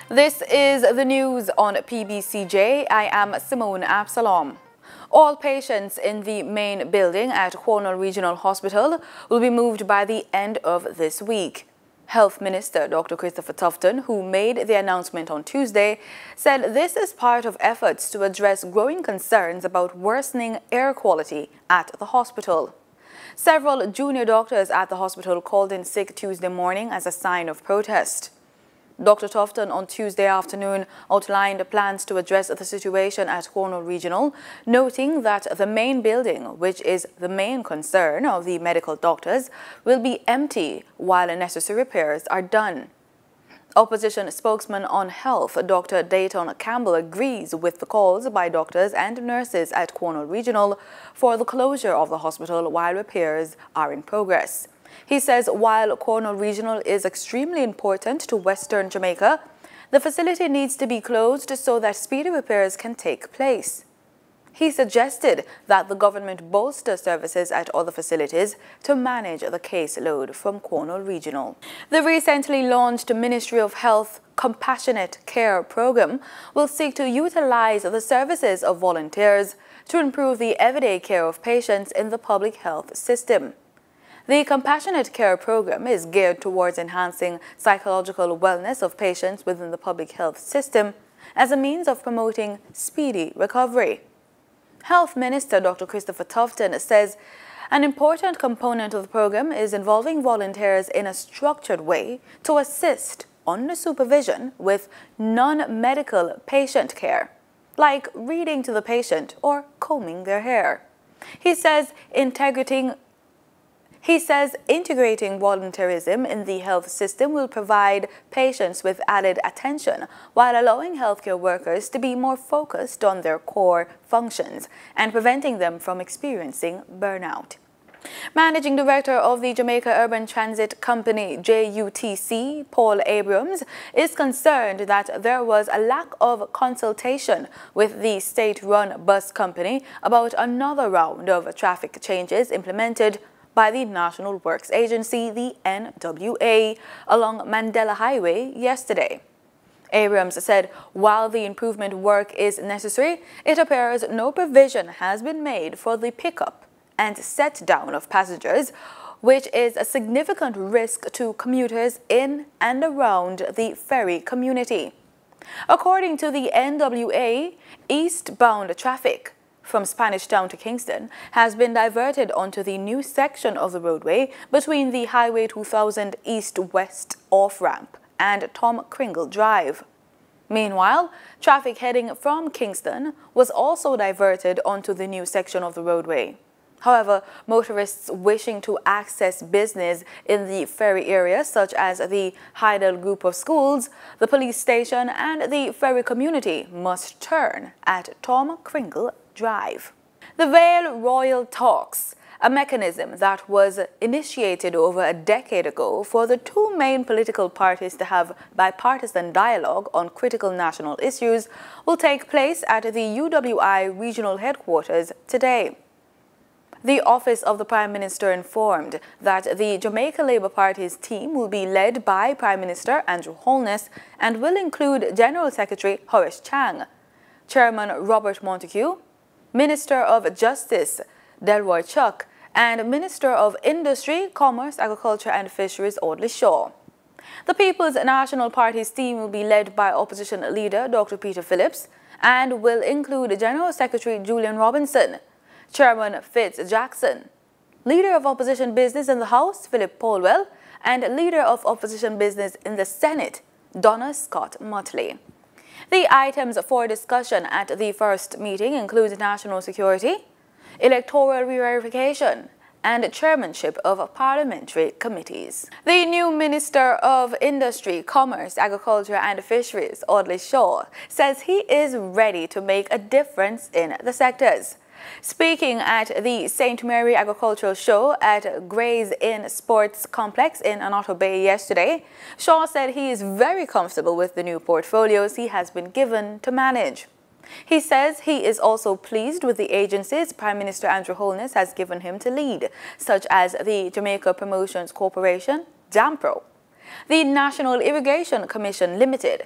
This is the news on PBCJ. I am Simone Absalom. All patients in the main building at Cornwall Regional Hospital will be moved by the end of this week. Health Minister Dr. Christopher Tufton, who made the announcement on Tuesday, said this is part of efforts to address growing concerns about worsening air quality at the hospital. Several junior doctors at the hospital called in sick Tuesday morning as a sign of protest. Dr. Tufton on Tuesday afternoon outlined plans to address the situation at Cornwall Regional, noting that the main building, which is the main concern of the medical doctors, will be empty while necessary repairs are done. Opposition spokesman on health, Dr. Dayton Campbell, agrees with the calls by doctors and nurses at Cornwall Regional for the closure of the hospital while repairs are in progress. He says while Cornwall Regional is extremely important to Western Jamaica, the facility needs to be closed so that speedy repairs can take place. He suggested that the government bolster services at other facilities to manage the caseload from Cornwall Regional. The recently launched Ministry of Health Compassionate Care program will seek to utilize the services of volunteers to improve the everyday care of patients in the public health system. The Compassionate Care program is geared towards enhancing psychological wellness of patients within the public health system as a means of promoting speedy recovery. Health Minister Dr. Christopher Tufton says an important component of the program is involving volunteers in a structured way to assist under supervision with non-medical patient care, like reading to the patient or combing their hair. He says integrating volunteerism in the health system will provide patients with added attention while allowing healthcare workers to be more focused on their core functions and preventing them from experiencing burnout. Managing Director of the Jamaica Urban Transit Company, JUTC, Paul Abrams, is concerned that there was a lack of consultation with the state-run bus company about another round of traffic changes implemented by the National Works Agency, the NWA, along Mandela Highway yesterday. Abrams said while the improvement work is necessary, it appears no provision has been made for the pickup and set down of passengers, which is a significant risk to commuters in and around the ferry community. According to the NWA, eastbound traffic from Spanish Town to Kingston has been diverted onto the new section of the roadway between the Highway 2000 East-West off-ramp and Tom Kringle Drive. Meanwhile, traffic heading from Kingston was also diverted onto the new section of the roadway. However, motorists wishing to access business in the ferry area, such as the Hydel Group of Schools, the police station, and the ferry community, must turn at Tom Kringle Drive. The Vale Royal Talks, a mechanism that was initiated over a decade ago for the two main political parties to have bipartisan dialogue on critical national issues, will take place at the UWI regional headquarters today. The Office of the Prime Minister informed that the Jamaica Labour Party's team will be led by Prime Minister Andrew Holness and will include General Secretary Horace Chang, Chairman Robert Montague, Minister of Justice Delroy Chuck, and Minister of Industry, Commerce, Agriculture and Fisheries Audley Shaw. The People's National Party's team will be led by Opposition Leader Dr. Peter Phillips and will include General Secretary Julian Robinson, Chairman Fitz Jackson, Leader of Opposition Business in the House, Philip Polwell, and Leader of Opposition Business in the Senate, Donna Scott Motley. The items for discussion at the first meeting include national security, electoral re-verification, and chairmanship of parliamentary committees. The new Minister of Industry, Commerce, Agriculture and Fisheries, Audley Shaw, says he is ready to make a difference in the sectors. Speaking at the St. Mary Agricultural Show at Gray's Inn Sports Complex in Anoto Bay yesterday, Shaw said he is very comfortable with the new portfolios he has been given to manage. He says he is also pleased with the agencies Prime Minister Andrew Holness has given him to lead, such as the Jamaica Promotions Corporation, JAMPRO, the National Irrigation Commission Limited,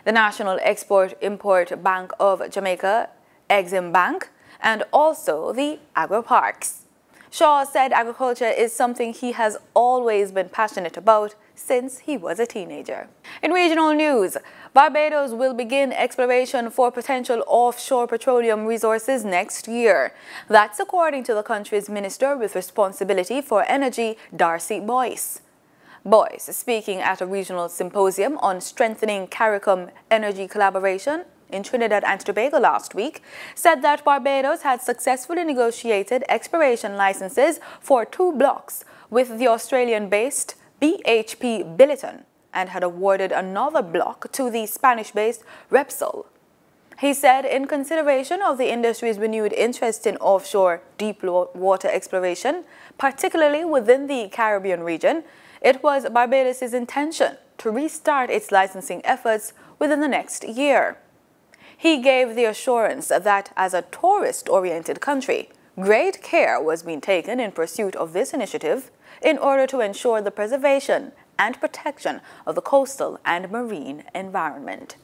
the National Export-Import Bank of Jamaica, Exim Bank, and also the agri-parks. Shaw said agriculture is something he has always been passionate about since he was a teenager. In regional news, Barbados will begin exploration for potential offshore petroleum resources next year. That's according to the country's Minister with responsibility for energy, Darcy Boyce. Boyce, speaking at a regional symposium on strengthening CARICOM energy collaboration in Trinidad and Tobago last week, said that Barbados had successfully negotiated exploration licenses for 2 blocks with the Australian-based BHP Billiton and had awarded another block to the Spanish-based Repsol. He said in consideration of the industry's renewed interest in offshore deep water exploration, particularly within the Caribbean region, it was Barbados' intention to restart its licensing efforts within the next year. He gave the assurance that as a tourist-oriented country, great care was being taken in pursuit of this initiative in order to ensure the preservation and protection of the coastal and marine environment.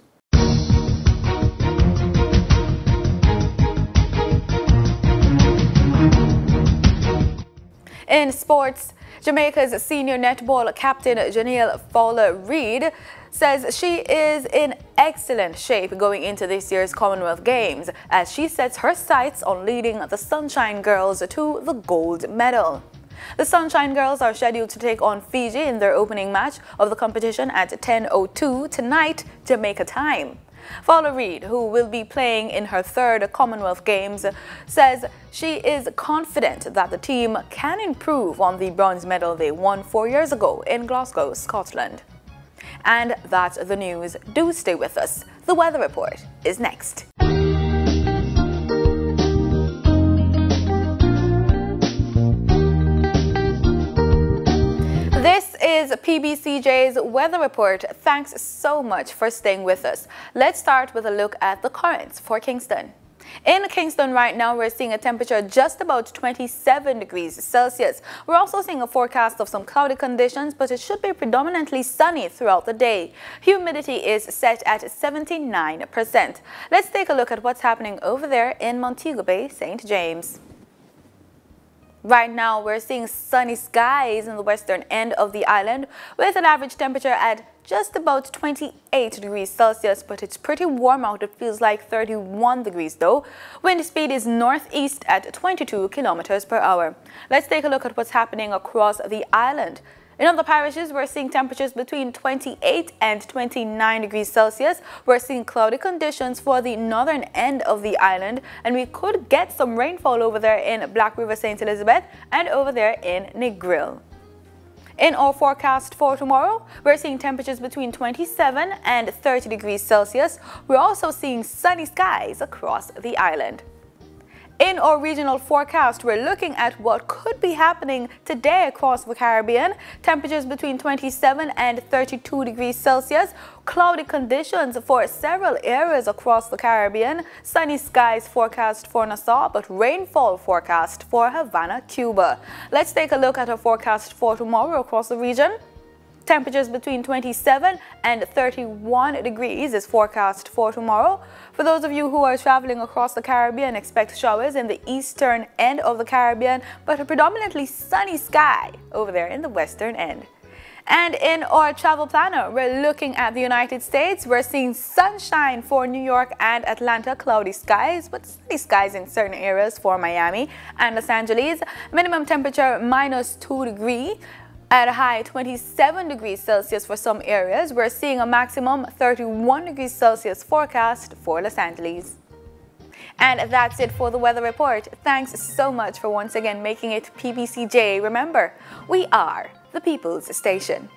In sports, Jamaica's senior netball captain Janelle Fowler-Reid says she is in excellent shape going into this year's Commonwealth Games as she sets her sights on leading the Sunshine Girls to the gold medal. The Sunshine Girls are scheduled to take on Fiji in their opening match of the competition at 10:02 tonight, Jamaica time. Fowler-Reid, who will be playing in her 3rd Commonwealth Games, says she is confident that the team can improve on the bronze medal they won 4 years ago in Glasgow, Scotland. And that's the news. Do stay with us. The weather report is next. This is PBCJ's weather report. Thanks so much for staying with us. Let's start with a look at the currents for Kingston. In Kingston right now, we're seeing a temperature just about 27 degrees Celsius. We're also seeing a forecast of some cloudy conditions, but it should be predominantly sunny throughout the day. Humidity is set at 79%. Let's take a look at what's happening over there in Montego Bay, St. James. Right now, we're seeing sunny skies in the western end of the island with an average temperature at just about 28 degrees Celsius, but it's pretty warm out. It feels like 31 degrees though. Wind speed is northeast at 22 kilometers per hour. Let's take a look at what's happening across the island. In other parishes, we're seeing temperatures between 28 and 29 degrees Celsius. We're seeing cloudy conditions for the northern end of the island, and we could get some rainfall over there in Black River, St. Elizabeth, and over there in Negril. In our forecast for tomorrow, we're seeing temperatures between 27 and 30 degrees Celsius. We're also seeing sunny skies across the island. In our regional forecast, we're looking at what could be happening today across the Caribbean. Temperatures between 27 and 32 degrees Celsius. Cloudy conditions for several areas across the Caribbean. Sunny skies forecast for Nassau, but rainfall forecast for Havana, Cuba. Let's take a look at our forecast for tomorrow across the region. Temperatures between 27 and 31 degrees is forecast for tomorrow. For those of you who are traveling across the Caribbean, expect showers in the eastern end of the Caribbean, but a predominantly sunny sky over there in the western end. And in our travel planner, we're looking at the United States. We're seeing sunshine for New York and Atlanta, cloudy skies, but sunny skies in certain areas for Miami and Los Angeles. Minimum temperature -2 degrees. At a high 27 degrees Celsius for some areas. We're seeing a maximum 31 degrees Celsius forecast for Los Angeles. And that's it for the weather report. Thanks so much for once again making it PBCJ. Remember, we are the People's Station.